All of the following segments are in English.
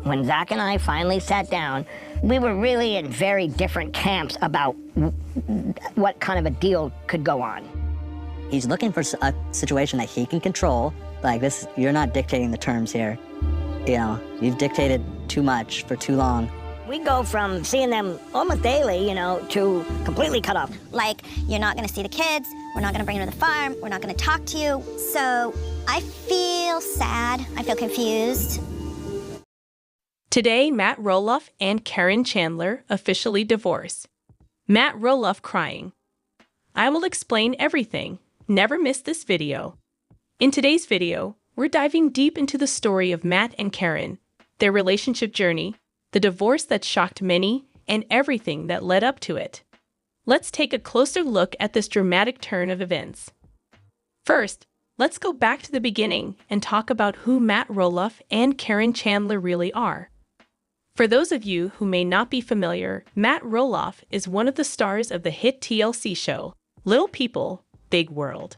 When Zach and I finally sat down, we were really in very different camps about what kind of a deal could go on. He's looking for a situation that he can control. Like this, you're not dictating the terms here. You know, you've dictated too much for too long. We go from seeing them almost daily, to completely cut off. Like, you're not gonna see the kids, we're not gonna bring them to the farm, we're not gonna talk to you. So I feel sad, I feel confused. Today, Matt Roloff and Caryn Chandler officially divorce. Matt Roloff crying. I will explain everything. Never miss this video. In today's video, we're diving deep into the story of Matt and Caryn, their relationship journey, the divorce that shocked many, and everything that led up to it. Let's take a closer look at this dramatic turn of events. First, let's go back to the beginning and talk about who Matt Roloff and Caryn Chandler really are. For those of you who may not be familiar, Matt Roloff is one of the stars of the hit TLC show, Little People, Big World.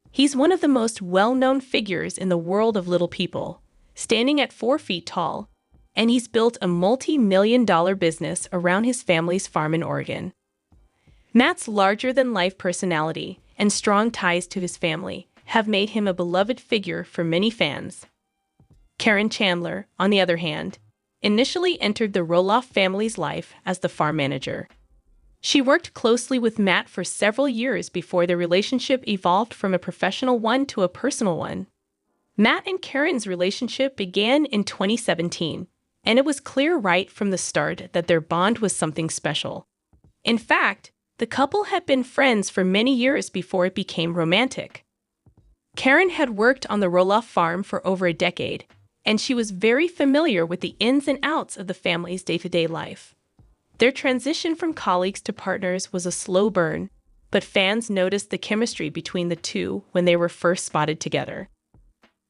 He's one of the most well-known figures in the world of Little People, standing at 4 feet tall, and he's built a multi-million-dollar business around his family's farm in Oregon. Matt's larger-than-life personality and strong ties to his family have made him a beloved figure for many fans. Caryn Chandler, on the other hand, initially entered the Roloff family's life as the farm manager. She worked closely with Matt for several years before their relationship evolved from a professional one to a personal one. Matt and Caryn's relationship began in 2017, and it was clear right from the start that their bond was something special. In fact, the couple had been friends for many years before it became romantic. Caryn had worked on the Roloff farm for over a decade, and she was very familiar with the ins and outs of the family's day-to-day life. Their transition from colleagues to partners was a slow burn, but fans noticed the chemistry between the two when they were first spotted together.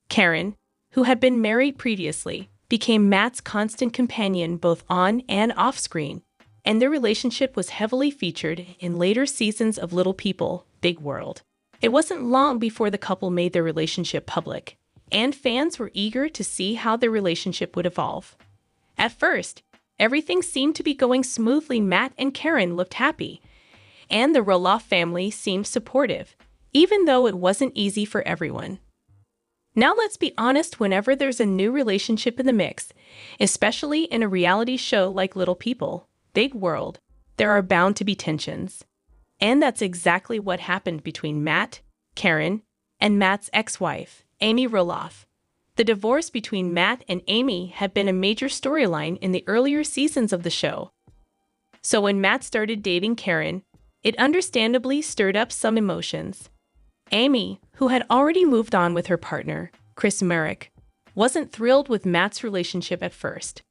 Caryn, who had been married previously, became Matt's constant companion both on and off screen, and their relationship was heavily featured in later seasons of Little People, Big World. It wasn't long before the couple made their relationship public, and fans were eager to see how their relationship would evolve. At first, everything seemed to be going smoothly. Matt and Caryn looked happy, and the Roloff family seemed supportive, even though it wasn't easy for everyone. Now let's be honest, whenever there's a new relationship in the mix, especially in a reality show like Little People, Big World, there are bound to be tensions. And that's exactly what happened between Matt, Caryn, and Matt's ex-wife, Amy Roloff. The divorce between Matt and Amy had been a major storyline in the earlier seasons of the show. So when Matt started dating Caryn, it understandably stirred up some emotions. Amy, who had already moved on with her partner, Chris Merrick, wasn't thrilled with Matt's relationship at first.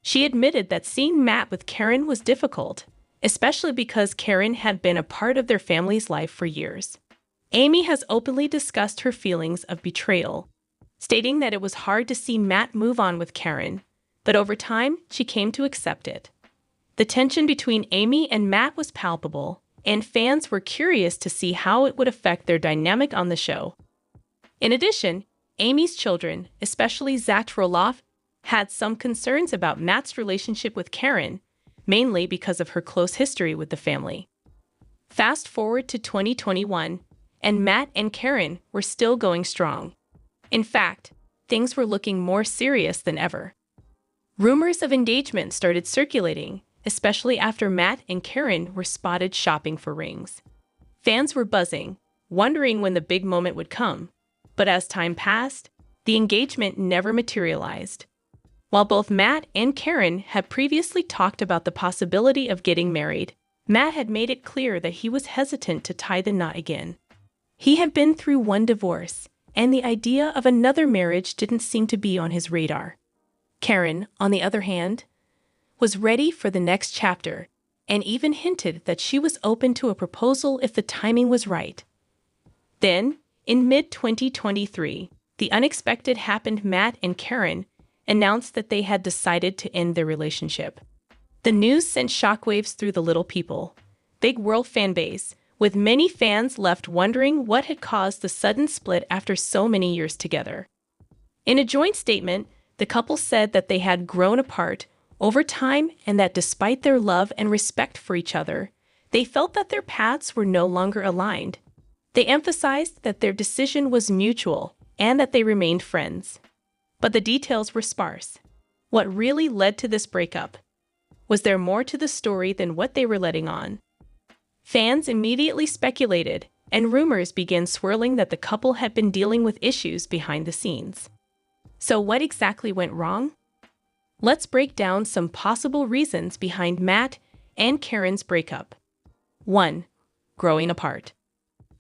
She admitted that seeing Matt with Caryn was difficult, especially because Caryn had been a part of their family's life for years. Amy has openly discussed her feelings of betrayal, stating that it was hard to see Matt move on with Caryn, but over time, she came to accept it. The tension between Amy and Matt was palpable, and fans were curious to see how it would affect their dynamic on the show. In addition, Amy's children, especially Zach Roloff, had some concerns about Matt's relationship with Caryn, mainly because of her close history with the family. Fast forward to 2021, and Matt and Caryn were still going strong. In fact, things were looking more serious than ever. Rumors of engagement started circulating, especially after Matt and Caryn were spotted shopping for rings. Fans were buzzing, wondering when the big moment would come. But as time passed, the engagement never materialized. While both Matt and Caryn had previously talked about the possibility of getting married, Matt had made it clear that he was hesitant to tie the knot again. He had been through one divorce, and the idea of another marriage didn't seem to be on his radar. Caryn, on the other hand, was ready for the next chapter, and even hinted that she was open to a proposal if the timing was right. Then, in mid-2023, the unexpected happened. Matt and Caryn announced that they had decided to end their relationship. The news sent shockwaves through the Little People, Big World fanbase, with many fans left wondering what had caused the sudden split after so many years together. In a joint statement, the the couple said that they had grown apart over time and that despite their love and respect for each other, they felt that their paths were no longer aligned. They emphasized that their decision was mutual and that they remained friends. But the details were sparse. What really led to this breakup? Was there more to the story than what they were letting on? Fans immediately speculated, and rumors began swirling that the couple had been dealing with issues behind the scenes. So what exactly went wrong? Let's break down some possible reasons behind Matt and Caryn's breakup. 1. Growing apart.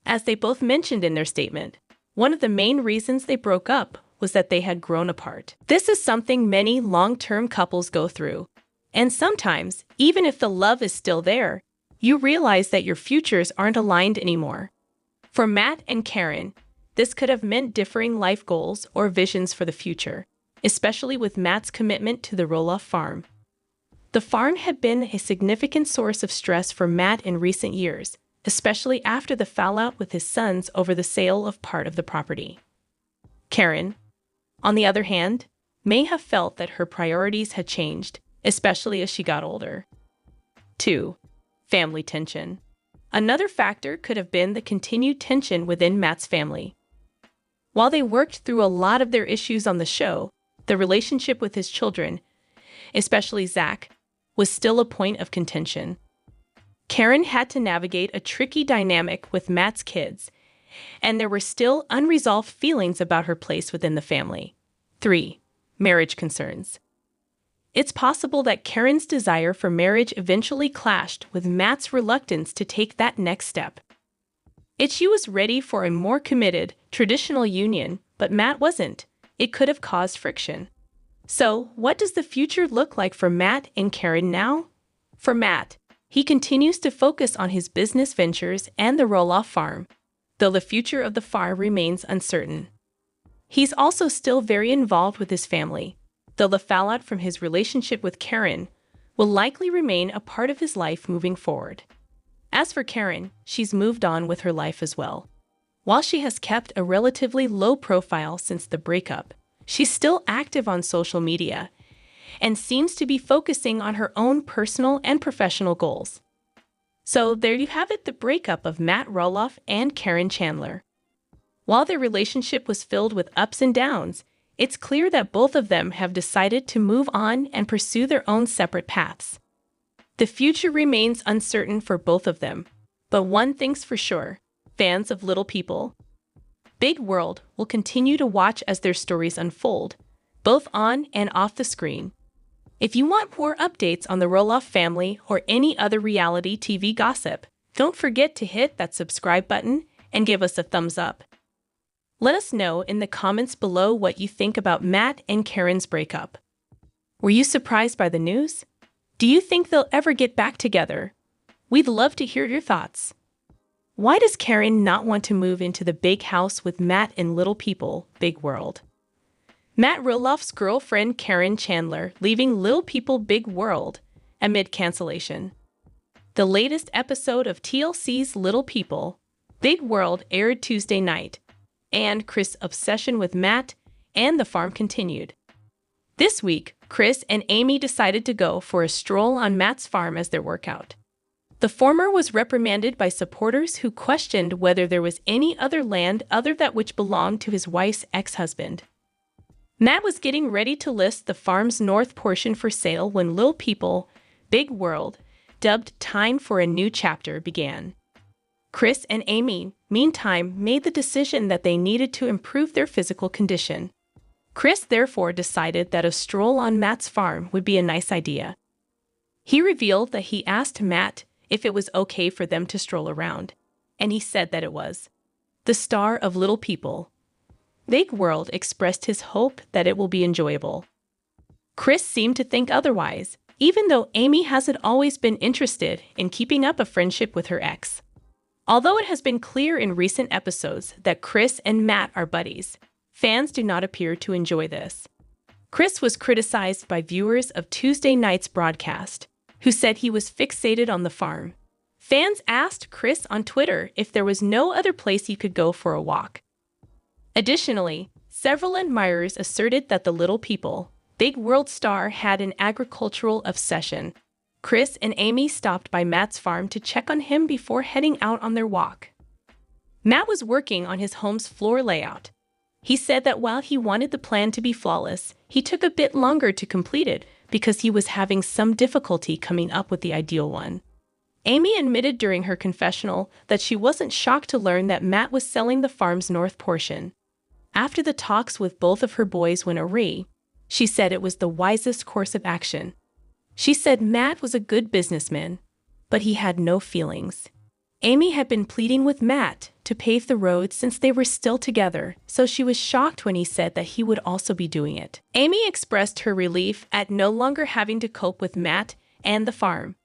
As they both mentioned in their statement, one of the main reasons they broke up was that they had grown apart. This is something many long-term couples go through. And sometimes, even if the love is still there, you realize that your futures aren't aligned anymore. For Matt and Caryn, this could have meant differing life goals or visions for the future, especially with Matt's commitment to the Roloff farm. The farm had been a significant source of stress for Matt in recent years, especially after the fallout with his sons over the sale of part of the property. Caryn, on the other hand, may have felt that her priorities had changed, especially as she got older. 2. Family tension. Another factor could have been the continued tension within Matt's family. While they worked through a lot of their issues on the show, the relationship with his children, especially Zach, was still a point of contention. Caryn had to navigate a tricky dynamic with Matt's kids, and there were still unresolved feelings about her place within the family. 3. Marriage concerns. It's possible that Caryn's desire for marriage eventually clashed with Matt's reluctance to take that next step. She was ready for a more committed, traditional union, but Matt wasn't. It could have caused friction. So, what does the future look like for Matt and Caryn now? For Matt, he continues to focus on his business ventures and the Roloff farm, though the future of the farm remains uncertain. He's also still very involved with his family, though the fallout from his relationship with Caryn will likely remain a part of his life moving forward. As for Caryn, she's moved on with her life as well. While she has kept a relatively low profile since the breakup, she's still active on social media and seems to be focusing on her own personal and professional goals. So there you have it, the breakup of Matt Roloff and Caryn Chandler. While their relationship was filled with ups and downs, it's clear that both of them have decided to move on and pursue their own separate paths. The future remains uncertain for both of them, but one thing's for sure, fans of Little People, Big World will continue to watch as their stories unfold, both on and off the screen. If you want more updates on the Roloff family or any other reality TV gossip, don't forget to hit that subscribe button and give us a thumbs up. Let us know in the comments below what you think about Matt and Caryn's breakup. Were you surprised by the news? Do you think they'll ever get back together? We'd love to hear your thoughts. Why does Caryn not want to move into the big house with Matt in Little People, Big World? Matt Roloff's girlfriend Caryn Chandler leaving Little People, Big World amid cancellation. The latest episode of TLC's Little People, Big World aired Tuesday night, and Chris' obsession with Matt and the farm continued. This week, Chris and Amy decided to go for a stroll on Matt's farm as their workout. The former was reprimanded by supporters who questioned whether there was any other land other than which belonged to his wife's ex-husband. Matt was getting ready to list the farm's north portion for sale when Little People, Big World, dubbed Time for a New Chapter, began. Chris and Amy, meantime, made the decision that they needed to improve their physical condition. Chris therefore decided that a stroll on Matt's farm would be a nice idea. He revealed that he asked Matt if it was okay for them to stroll around, and he said that it was. The star of Little People, Big World, expressed his hope that it will be enjoyable. Chris seemed to think otherwise, even though Amy hasn't always been interested in keeping up a friendship with her ex. Although it has been clear in recent episodes that Chris and Matt are buddies, fans do not appear to enjoy this. Chris was criticized by viewers of Tuesday night's broadcast, who said he was fixated on the farm. Fans asked Chris on Twitter if there was no other place he could go for a walk. Additionally, Several admirers asserted that the Little People, Big World star had an agricultural obsession. Chris and Amy stopped by Matt's farm to check on him before heading out on their walk. Matt was working on his home's floor layout. He said that while he wanted the plan to be flawless, he took a bit longer to complete it because he was having some difficulty coming up with the ideal one. Amy admitted during her confessional that she wasn't shocked to learn that Matt was selling the farm's north portion. After the talks with both of her boys went awry, she said it was the wisest course of action. She said Matt was a good businessman, but he had no feelings. Amy had been pleading with Matt to pave the road since they were still together, so she was shocked when he said that he would also be doing it. Amy expressed her relief at no longer having to cope with Matt and the farm.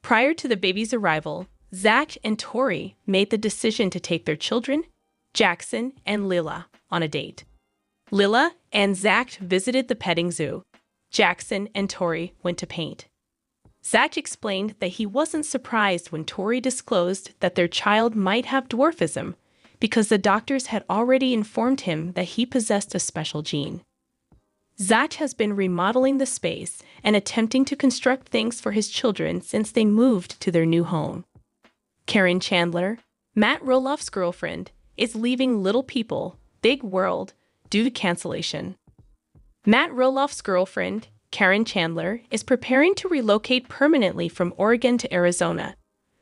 Prior to the baby's arrival, Zach and Tori made the decision to take their children, Jackson and Lila, on a date. Lila and Zach visited the petting zoo. Jackson and Tori went to paint. Zach explained that he wasn't surprised when Tori disclosed that their child might have dwarfism because the doctors had already informed him that he possessed a special gene. Zach has been remodeling the space and attempting to construct things for his children since they moved to their new home. Caryn Chandler, Matt Roloff's girlfriend, is leaving Little People, Big World due to cancellation. Matt Roloff's girlfriend, Caryn Chandler, is preparing to relocate permanently from Oregon to Arizona,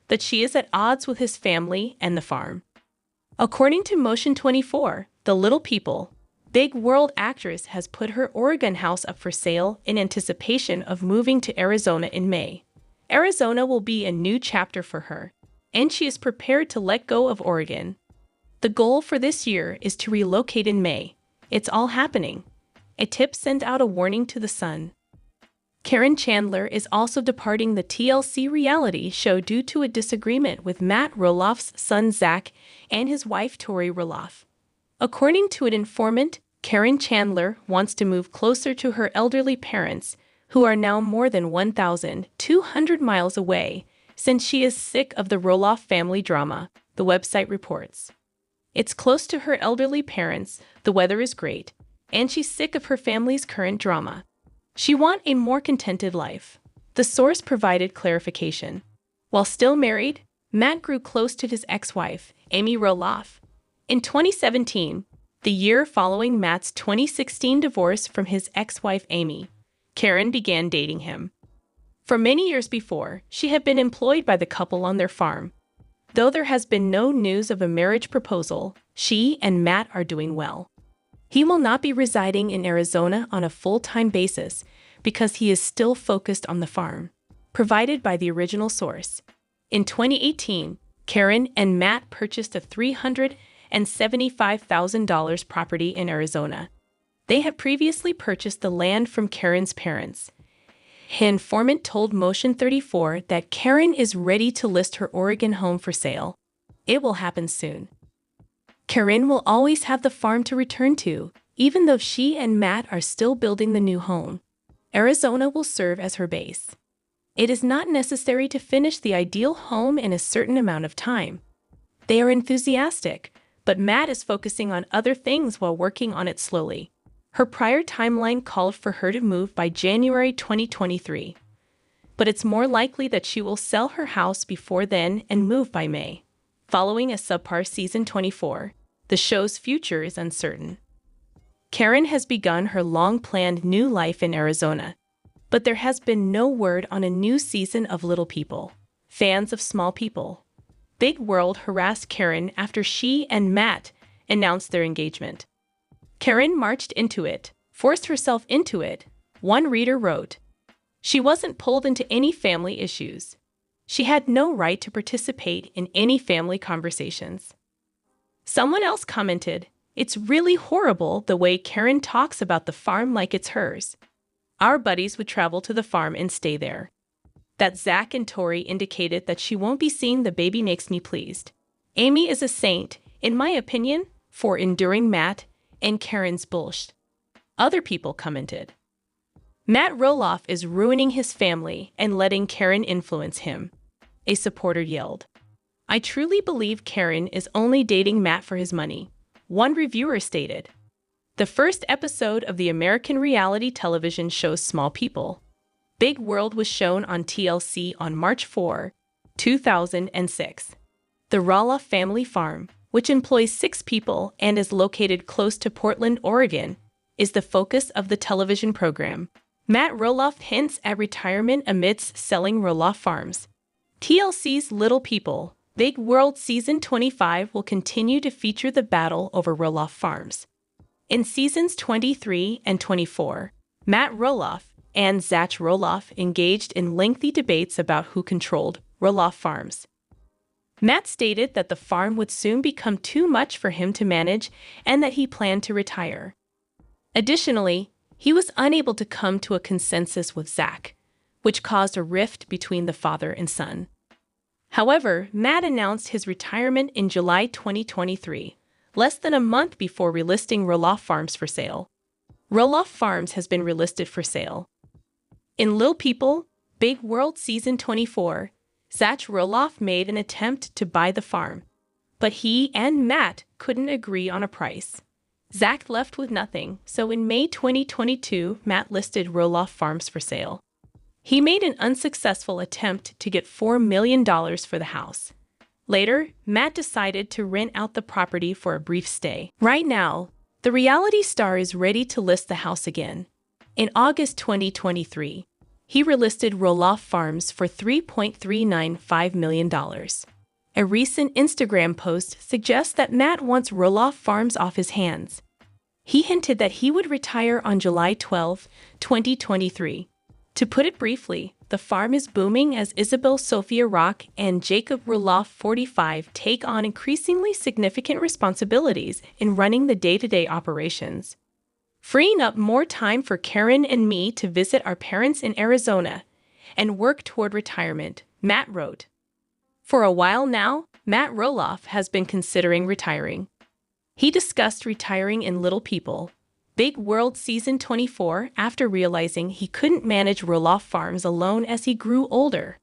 but she is at odds with his family and the farm. According to Motion 24, the Little People, Big World actress has put her Oregon house up for sale in anticipation of moving to Arizona in May. Arizona will be a new chapter for her, and she is prepared to let go of Oregon. The goal for this year is to relocate in May. It's all happening. A tip sent out a warning to the Sun. Caryn Chandler is also departing the TLC reality show due to a disagreement with Matt Roloff's son Zach and his wife Tori Roloff. According to an informant, Caryn Chandler wants to move closer to her elderly parents, who are now more than 1,200 miles away, since she is sick of the Roloff family drama, the website reports. It's close to her elderly parents, the weather is great, and she's sick of her family's current drama. She wants a more contented life. The source provided clarification. While still married, Matt grew close to his ex-wife, Amy Roloff. In 2017, the year following Matt's 2016 divorce from his ex-wife Amy, Caryn began dating him. For many years before, she had been employed by the couple on their farm. Though there has been no news of a marriage proposal, she and Matt are doing well. He will not be residing in Arizona on a full-time basis because he is still focused on the farm, provided by the original source. In 2018, Caryn and Matt purchased a $375,000 property in Arizona. They had previously purchased the land from Caryn's parents. An informant told Motion 34 that Caryn is ready to list her Oregon home for sale. It will happen soon. Caryn will always have the farm to return to, even though she and Matt are still building the new home. Arizona will serve as her base. It is not necessary to finish the ideal home in a certain amount of time. They are enthusiastic, but Matt is focusing on other things while working on it slowly. Her prior timeline called for her to move by January 2023. But it's more likely that she will sell her house before then and move by May. Following a subpar season 24, the show's future is uncertain. Caryn has begun her long-planned new life in Arizona, but there has been no word on a new season of Little People. Fans of Small People, Big World harassed Caryn after she and Matt announced their engagement. Caryn marched into it, forced herself into it, one reader wrote. She wasn't pulled into any family issues. She had no right to participate in any family conversations. Someone else commented, "It's really horrible the way Caryn talks about the farm like it's hers. Our buddies would travel to the farm and stay there." That Zach and Tori indicated that she won't be seeing the baby makes me pleased. Amy is a saint, in my opinion, for enduring Matt and Caryn's bullshit. Other people commented, "Matt Roloff is ruining his family and letting Caryn influence him." A supporter yelled, "I truly believe Caryn is only dating Matt for his money," one reviewer stated. The first episode of the American reality television show Small People, Big World was shown on TLC on March 4, 2006. The Roloff Family Farm, which employs 6 people and is located close to Portland, Oregon, is the focus of the television program. Matt Roloff hints at retirement amidst selling Roloff Farms. TLC's Little People, Big World Season 25 will continue to feature the battle over Roloff Farms. In Seasons 23 and 24, Matt Roloff and Zach Roloff engaged in lengthy debates about who controlled Roloff Farms. Matt stated that the farm would soon become too much for him to manage and that he planned to retire. Additionally, he was unable to come to a consensus with Zach, which caused a rift between the father and son. However, Matt announced his retirement in July 2023, less than a month before relisting Roloff Farms for sale. Roloff Farms has been relisted for sale. In Lil People, Big World Season 24, Zach Roloff made an attempt to buy the farm, but he and Matt couldn't agree on a price. Zach left with nothing, so in May 2022, Matt listed Roloff Farms for sale. He made an unsuccessful attempt to get $4 million for the house. Later, Matt decided to rent out the property for a brief stay. Right now, the reality star is ready to list the house again. In August 2023, he relisted Roloff Farms for $3.395 million. A recent Instagram post suggests that Matt wants Roloff Farms off his hands. He hinted that he would retire on July 12, 2023. To put it briefly, the farm is booming as Isabel Sophia Rock and Jacob Roloff, 45, take on increasingly significant responsibilities in running the day-to-day operations, freeing up more time for Caryn and me to visit our parents in Arizona and work toward retirement, Matt wrote. For a while now, Matt Roloff has been considering retiring. He discussed retiring in Little People, Big World Season 24 after realizing he couldn't manage Roloff Farms alone as he grew older.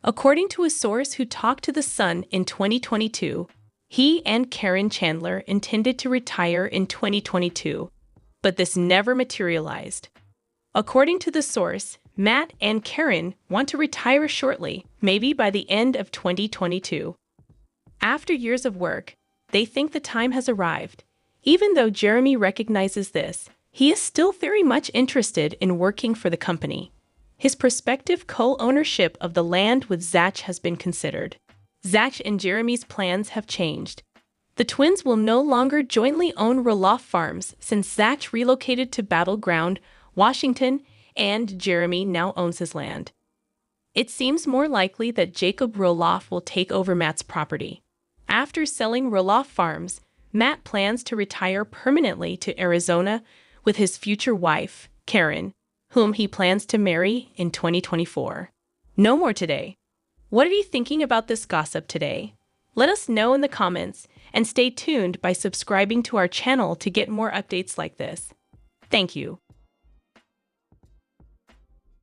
According to a source who talked to The Sun in 2022, he and Caryn Chandler intended to retire in 2022, but this never materialized. According to the source, Matt and Caryn want to retire shortly, maybe by the end of 2022. After years of work, they think the time has arrived. Even though Jeremy recognizes this, he is still very much interested in working for the company. His prospective co-ownership of the land with Zach has been considered. Zach and Jeremy's plans have changed. The twins will no longer jointly own Roloff Farms since Zach relocated to Battleground, Washington, and Jeremy now owns his land. It seems more likely that Jacob Roloff will take over Matt's property. After selling Roloff Farms, Matt plans to retire permanently to Arizona with his future wife, Caryn, whom he plans to marry in 2024. No more today. What are you thinking about this gossip today? Let us know in the comments and stay tuned by subscribing to our channel to get more updates like this. Thank you.